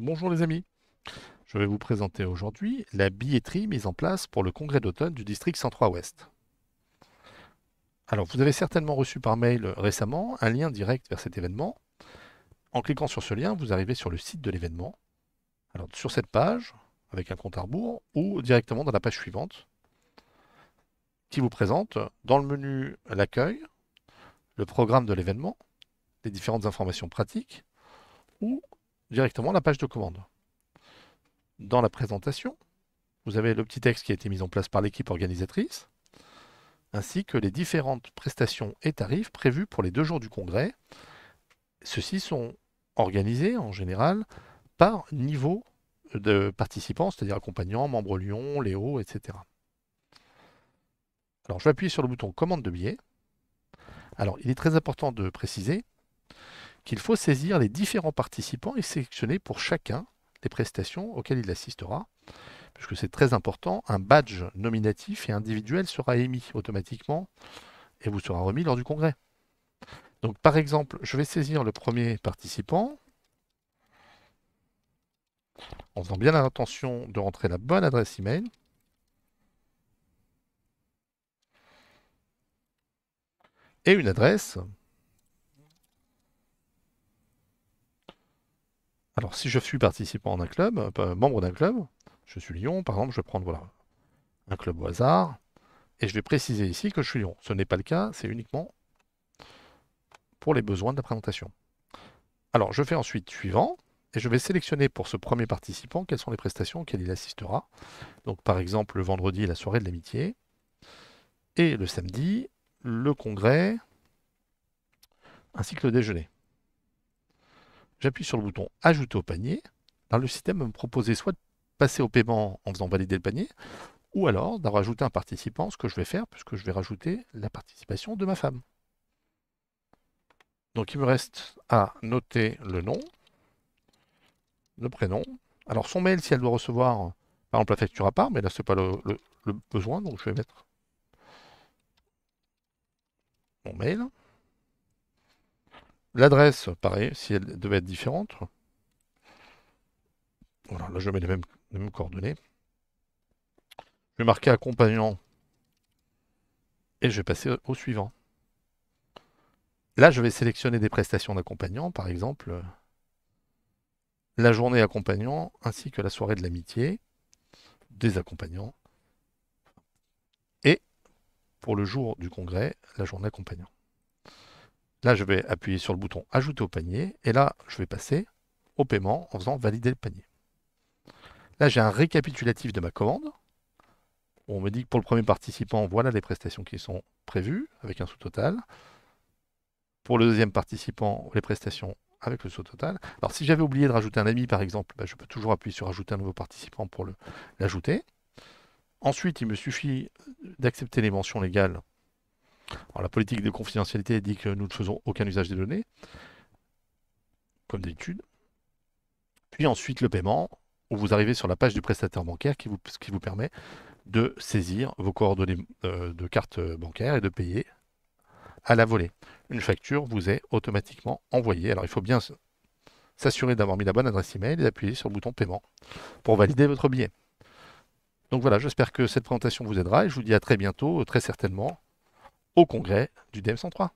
Bonjour les amis, je vais vous présenter aujourd'hui la billetterie mise en place pour le congrès d'automne du district 103 Ouest. Alors vous avez certainement reçu par mail récemment un lien direct vers cet événement. En cliquant sur ce lien, vous arrivez sur le site de l'événement. Alors sur cette page, avec un compte à rebours, ou directement dans la page suivante, qui vous présente dans le menu l'accueil, le programme de l'événement, les différentes informations pratiques, ou directement la page de commande. Dans la présentation, vous avez le petit texte qui a été mis en place par l'équipe organisatrice, ainsi que les différentes prestations et tarifs prévus pour les 2 jours du congrès. Ceux-ci sont organisés en général par niveau de participants, c'est-à-dire accompagnants, membres Lyon, Léo, etc. Alors je vais appuyer sur le bouton commande de billets. Alors il est très important de préciser qu'il faut saisir les différents participants et sélectionner pour chacun les prestations auxquelles il assistera, puisque c'est très important, un badge nominatif et individuel sera émis automatiquement et vous sera remis lors du congrès. Donc par exemple, je vais saisir le premier participant en faisant bien attention de rentrer la bonne adresse email. Et une adresse. Alors si je suis participant d'un club, membre d'un club, je suis Lyon, par exemple, je vais prendre voilà, un club au hasard, et je vais préciser ici que je suis Lyon. Ce n'est pas le cas, c'est uniquement pour les besoins de la présentation. Alors je fais ensuite suivant, et je vais sélectionner pour ce premier participant quelles sont les prestations auxquelles il assistera. Donc par exemple, le vendredi, la soirée de l'amitié, et le samedi, le congrès, ainsi que le déjeuner. J'appuie sur le bouton Ajouter au panier. Alors, le système va me proposer soit de passer au paiement en faisant valider le panier, ou alors d'en rajouter un participant, ce que je vais faire, puisque je vais rajouter la participation de ma femme. Donc il me reste à noter le nom, le prénom. Alors son mail, si elle doit recevoir, par exemple, la facture à part, mais là, ce n'est pas le besoin, donc je vais mettre mon mail. L'adresse, pareil, si elle devait être différente. Voilà, là je mets les mêmes coordonnées. Je vais marquer accompagnant et je vais passer au suivant. Là, je vais sélectionner des prestations d'accompagnant, par exemple la journée accompagnant ainsi que la soirée de l'amitié des accompagnants et pour le jour du congrès, la journée accompagnant. Là, je vais appuyer sur le bouton Ajouter au panier et là, je vais passer au paiement en faisant valider le panier. Là, j'ai un récapitulatif de ma commande. On me dit que pour le premier participant, voilà les prestations qui sont prévues avec un sous-total. Pour le deuxième participant, les prestations avec le sous-total. Alors si j'avais oublié de rajouter un ami par exemple, je peux toujours appuyer sur ajouter un nouveau participant pour l'ajouter. Ensuite, il me suffit d'accepter les mentions légales. Alors, la politique de confidentialité dit que nous ne faisons aucun usage des données, comme d'habitude. Puis ensuite le paiement, où vous arrivez sur la page du prestataire bancaire ce qui vous permet de saisir vos coordonnées de carte bancaire et de payer à la volée. Une facture vous est automatiquement envoyée. Alors il faut bien s'assurer d'avoir mis la bonne adresse email et d'appuyer sur le bouton paiement pour valider votre billet. Donc voilà, j'espère que cette présentation vous aidera et je vous dis à très bientôt, très certainement, au congrès du DM103.